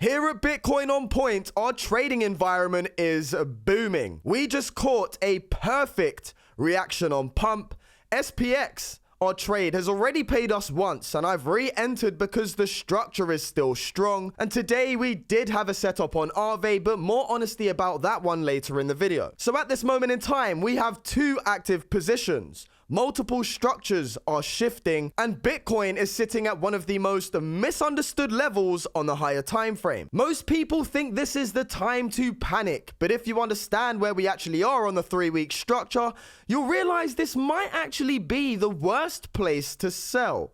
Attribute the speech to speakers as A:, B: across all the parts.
A: Here at Bitcoin on Point, our trading environment is booming. We just caught a perfect reaction on pump. SPX, our trade, has already paid us once, and I've re-entered because the structure is still strong. And today we did have a setup on Aave, but more honesty about that one later in the video. So at this moment in time, we have two active positions. Multiple structures are shifting, and Bitcoin is sitting at one of the most misunderstood levels on the higher time frame. Most people think this is the time to panic, but if you understand where we actually are on the 3-week structure, you'll realize this might actually be the worst place to sell.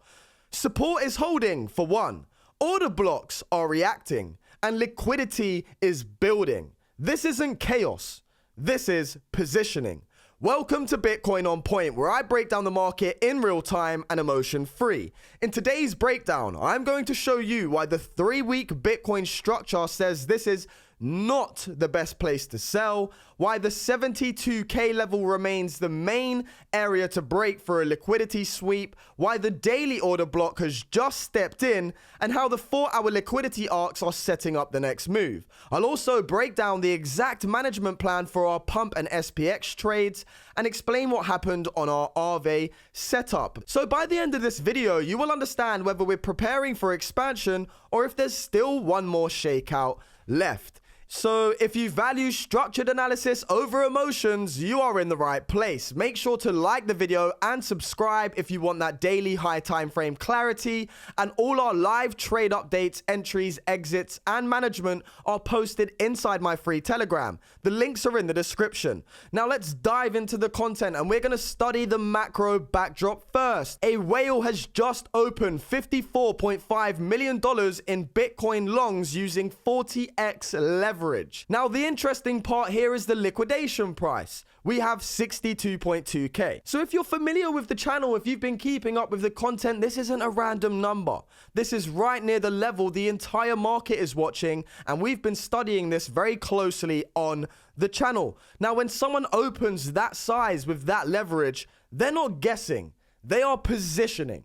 A: Support is holding, for one. Order blocks are reacting, and liquidity is building. This isn't chaos. This is positioning. Welcome to Bitcoin on Point, where I break down the market in real time and emotion free. In today's breakdown, I'm going to show you why the 3-week Bitcoin structure says this is not the best place to sell, why the 72K level remains the main area to break for a liquidity sweep, why the daily order block has just stepped in, and how the 4-hour liquidity arcs are setting up the next move. I'll also break down the exact management plan for our pump and SPX trades and explain what happened on our Aave setup. So by the end of this video, you will understand whether we're preparing for expansion or if there's still one more shakeout left. So if you value structured analysis over emotions, you are in the right place. Make sure to like the video and subscribe if you want that daily high time frame clarity. And all our live trade updates, entries, exits, and management are posted inside my free Telegram. The links are in the description. Now let's dive into the content, and we're going to study the macro backdrop first. A whale has just opened $54.5 million in Bitcoin longs using 40x leverage. Now, the interesting part here is the liquidation price. We have 62.2K. So if you're familiar with the channel, if you've been keeping up with the content, this isn't a random number. This is right near the level the entire market is watching, and we've been studying this very closely on the channel. Now, when someone opens that size with that leverage, they're not guessing, they are positioning.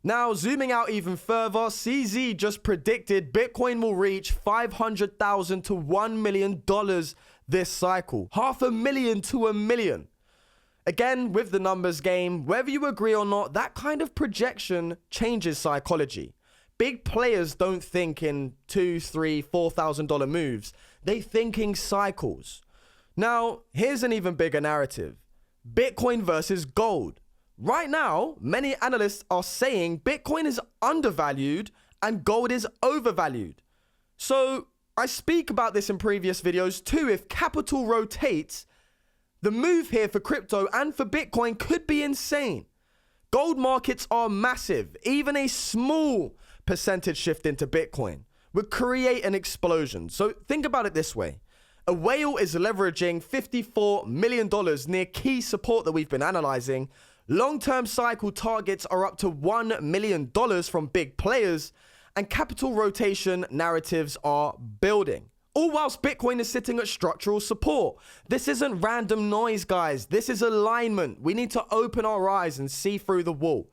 A: Now, zooming out even further, CZ just predicted Bitcoin will reach $500,000 to $1 million this cycle. $500,000 to $1 million. Again, with the numbers game, whether you agree or not, that kind of projection changes psychology. Big players don't think in $2,000, $3,000, $4,000 moves. They think in cycles. Now, here's an even bigger narrative. Bitcoin versus gold. Right now, many analysts are saying Bitcoin is undervalued and gold is overvalued. So I speak about this in previous videos too. If capital rotates, the move here for crypto and for Bitcoin could be insane. Gold markets are massive. Even a small percentage shift into Bitcoin would create an explosion. So think about it this way. A whale is leveraging $54 million near key support that we've been analyzing. Long-term cycle targets are up to $1 million from big players, and capital rotation narratives are building. All whilst Bitcoin is sitting at structural support. This isn't random noise, guys. This is alignment. We need to open our eyes and see through the wall.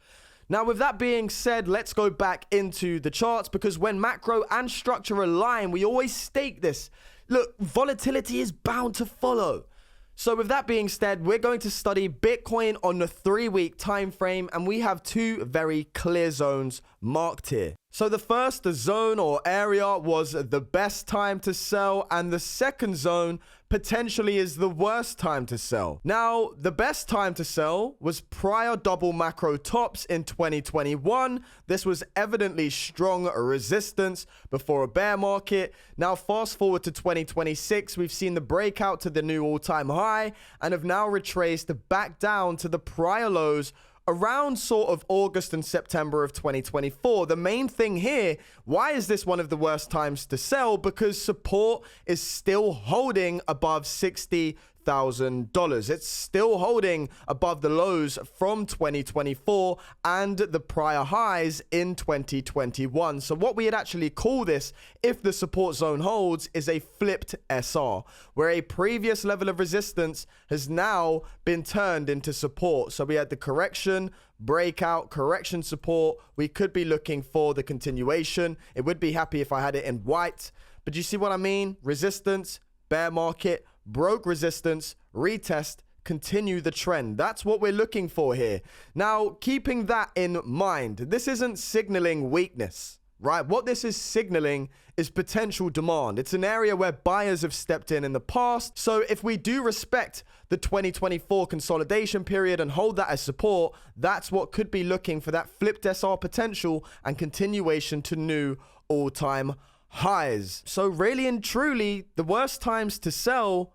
A: Now, with that being said, let's go back into the charts, because when macro and structure align, we always state this. Look, volatility is bound to follow. So with that being said, we're going to study Bitcoin on the 3-week time frame, and we have two very clear zones marked here. So the first zone or area was the best time to sell, and the second zone potentially is the worst time to sell. Now, the best time to sell was prior double macro tops in 2021. This was evidently strong resistance before a bear market. Now, fast forward to 2026, we've seen the breakout to the new all-time high and have now retraced back down to the prior lows around sort of August and September of 2024. The main thing here, why is this one of the worst times to sell? Because support is still holding above 60 $2,000. It's still holding above the lows from 2024 and the prior highs in 2021. So what we'd actually call this, if the support zone holds, is a flipped SR, where a previous level of resistance has now been turned into support. So we had the correction, breakout, correction, support. We could be looking for the continuation. It would be happy if I had it in white, but you see what I mean? Resistance, bear market, broke resistance, retest, continue the trend. That's what we're looking for here. Now, keeping that in mind, this isn't signaling weakness, right? What this is signaling is potential demand. It's an area where buyers have stepped in the past. So if we do respect the 2024 consolidation period and hold that as support, that's what could be looking for that flipped SR potential and continuation to new all-time highs. So really and truly, the worst times to sell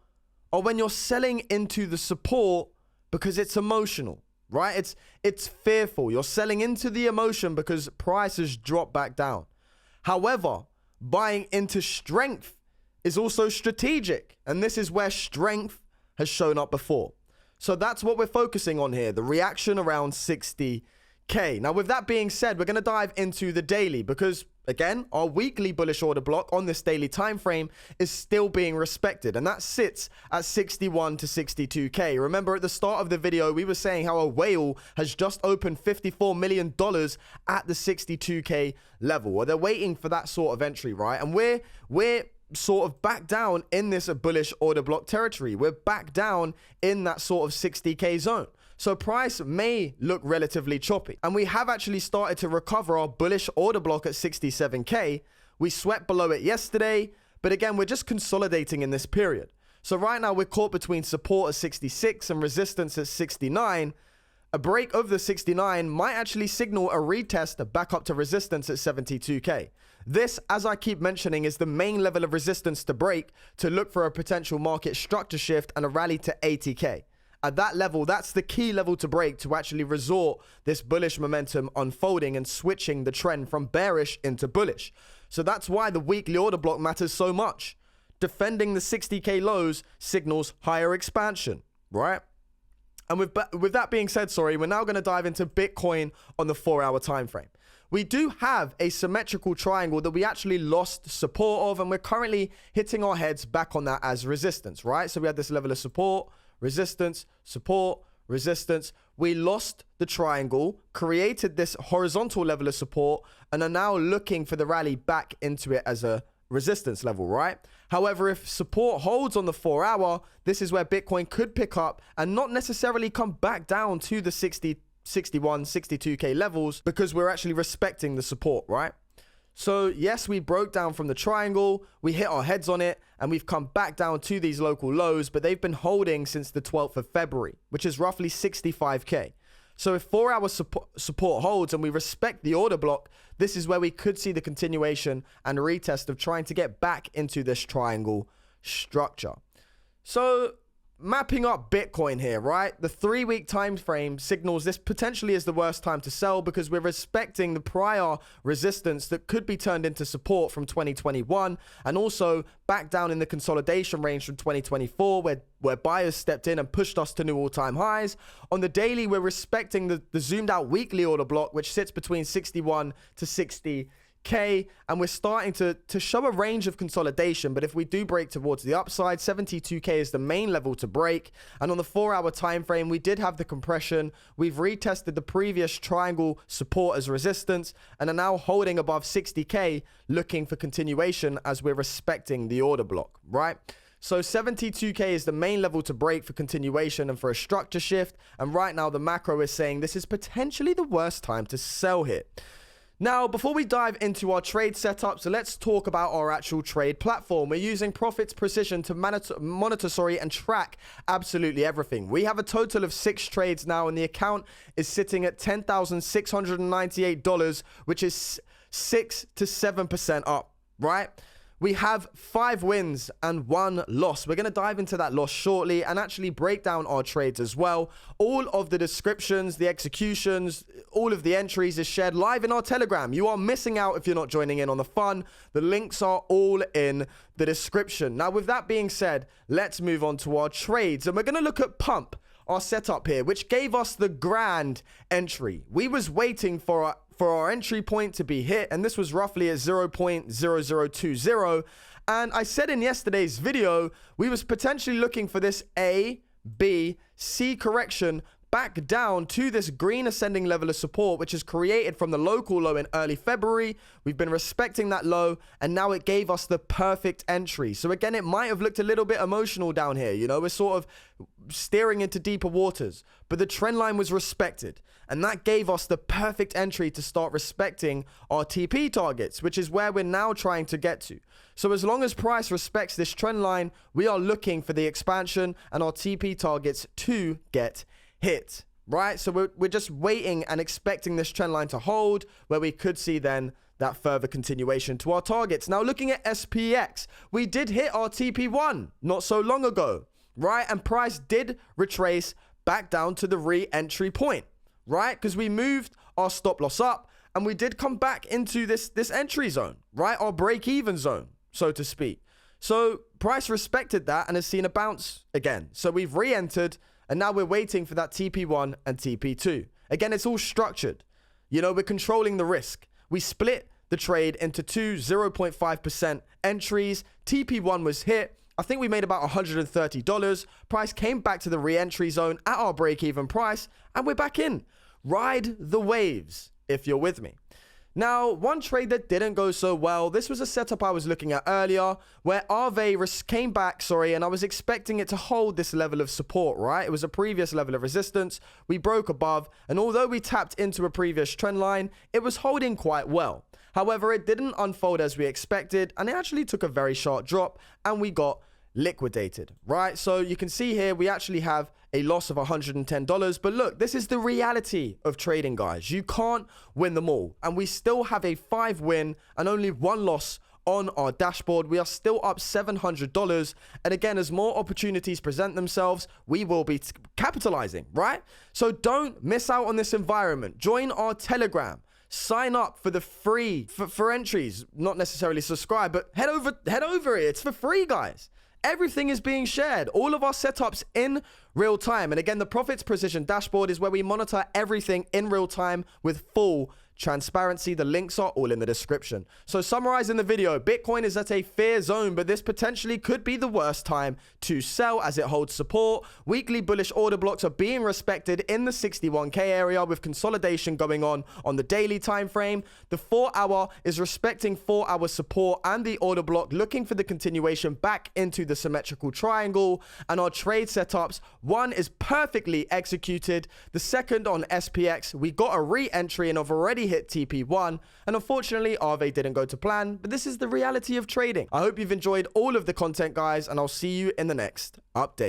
A: are when you're selling into the support because it's emotional, right? It's fearful. You're selling into the emotion because prices drop back down. However, buying into strength is also strategic, and this is where strength has shown up before. So that's what we're focusing on here, the reaction around 60K. Now, with that being said, we're going to dive into the daily because, again, our weekly bullish order block on this daily time frame is still being respected, and that sits at 61 to 62K. Remember, at the start of the video, we were saying how a whale has just opened $54 million at the 62K level. Well, they're waiting for that sort of entry, right? And we're sort of back down in this bullish order block territory. We're back down in that sort of 60K zone. So price may look relatively choppy. And we have actually started to recover our bullish order block at 67K. We swept below it yesterday, but again, we're just consolidating in this period. So right now we're caught between support at 66 and resistance at 69. A break of the 69 might actually signal a retest back up to resistance at 72K. This, as I keep mentioning, is the main level of resistance to break to look for a potential market structure shift and a rally to 80K. At that level, that's the key level to break to actually resort this bullish momentum unfolding and switching the trend from bearish into bullish. So that's why the weekly order block matters so much. Defending the 60K lows signals higher expansion, right? And with that being said, we're now going to dive into Bitcoin on the 4-hour time frame. We do have a symmetrical triangle that we actually lost support of, and we're currently hitting our heads back on that as resistance, right? So we had this level of support, resistance, support, resistance. We lost the triangle, created this horizontal level of support, and are now looking for the rally back into it as a resistance level, right? However, if support holds on the 4-hour, this is where Bitcoin could pick up and not necessarily come back down to the 60, 61, 62K levels because we're actually respecting the support, right? So yes, we broke down from the triangle, we hit our heads on it, and we've come back down to these local lows, but they've been holding since the 12th of February, which is roughly 65K. So if 4-hour support holds and we respect the order block, this is where we could see the continuation and retest of trying to get back into this triangle structure. So mapping up Bitcoin here, right? The 3-week time frame signals this potentially is the worst time to sell because we're respecting the prior resistance that could be turned into support from 2021 and also back down in the consolidation range from 2024 where buyers stepped in and pushed us to new all-time highs. On the daily, we're respecting the zoomed out weekly order block, which sits between 61 to 60K, and we're starting to show a range of consolidation. But if we do break towards the upside, 72K is the main level to break. And on the 4-hour time frame, we did have the compression. We've retested the previous triangle support as resistance and are now holding above 60K, looking for continuation as we're respecting the order block, right? So 72K is the main level to break for continuation and for a structure shift. And right now the macro is saying this is potentially the worst time to sell here. Now, before we dive into our trade setup, so let's talk about our actual trade platform. We're using Profits Precision to monitor and track absolutely everything. We have a total of 6 trades now, and the account is sitting at $10,698, which is 6 to 7% up, right? we have 5 wins and 1 loss. We're going to dive into that loss shortly and actually break down our trades as well. All of the descriptions, the executions, all of the entries is shared live in our Telegram. You are missing out if you're not joining in on the fun. The links are all in the description. Now, with that being said, let's move on to our trades. And we're going to look at Pump, our setup here, which gave us the grand entry. We was waiting for our entry point to be hit, and this was roughly at 0.0020. And I said in yesterday's video, we was potentially looking for this A, B, C correction back down to this green ascending level of support, which is created from the local low in early February. We've been respecting that low, and now it gave us the perfect entry. So again, it might have looked a little bit emotional down here. You know, we're sort of steering into deeper waters, but the trend line was respected, and that gave us the perfect entry to start respecting our TP targets, which is where we're now trying to get to. So as long as price respects this trend line, we are looking for the expansion and our TP targets to get hit, right? So we're just waiting and expecting this trend line to hold, where we could see then that further continuation to our targets. Now, looking at SPX, we did hit our TP1 not so long ago, right? And price did retrace back down to the re-entry point, right? Because we moved our stop loss up and we did come back into this entry zone, right? Our break-even zone, so to speak. So price respected that and has seen a bounce again. So we've re-entered, and now we're waiting for that TP1 and TP2. Again, it's all structured. You know, we're controlling the risk. We split the trade into two 0.5% entries. TP1 was hit. I think we made about $130. Price came back to the re-entry zone at our break-even price, and we're back in. Ride the waves, if you're with me. Now, one trade that didn't go so well, this was a setup I was looking at earlier, where RV came back, and I was expecting it to hold this level of support, right? It was a previous level of resistance. We broke above, and although we tapped into a previous trend line, it was holding quite well. However, it didn't unfold as we expected, and it actually took a very sharp drop, and we got liquidated, right? So you can see here, we actually have a loss of $110. But look, this is the reality of trading, guys. You can't win them all. And we still have a 5 win and only 1 loss on our dashboard. We are still up $700. And again, as more opportunities present themselves, we will be capitalizing, right? So don't miss out on this environment. Join our Telegram. Sign up for the free for entries. Not necessarily subscribe, but head over here. It's for free, guys. Everything is being shared, all of our setups in real time. And again, the Profits Precision dashboard is where we monitor everything in real time with full transparency. The links are all in the description. So summarizing the video, Bitcoin is at a fear zone, but this potentially could be the worst time to sell as it holds support. Weekly bullish order blocks are being respected in the 61K area with consolidation going on the daily time frame. The 4-hour is respecting 4-hour support and the order block looking for the continuation back into the symmetrical triangle. And our trade setups, one is perfectly executed. The second on SPX, we got a re-entry and have already hit TP1, and unfortunately RV didn't go to plan, but this is the reality of trading. I hope you've enjoyed all of the content, guys, and I'll see you in the next update.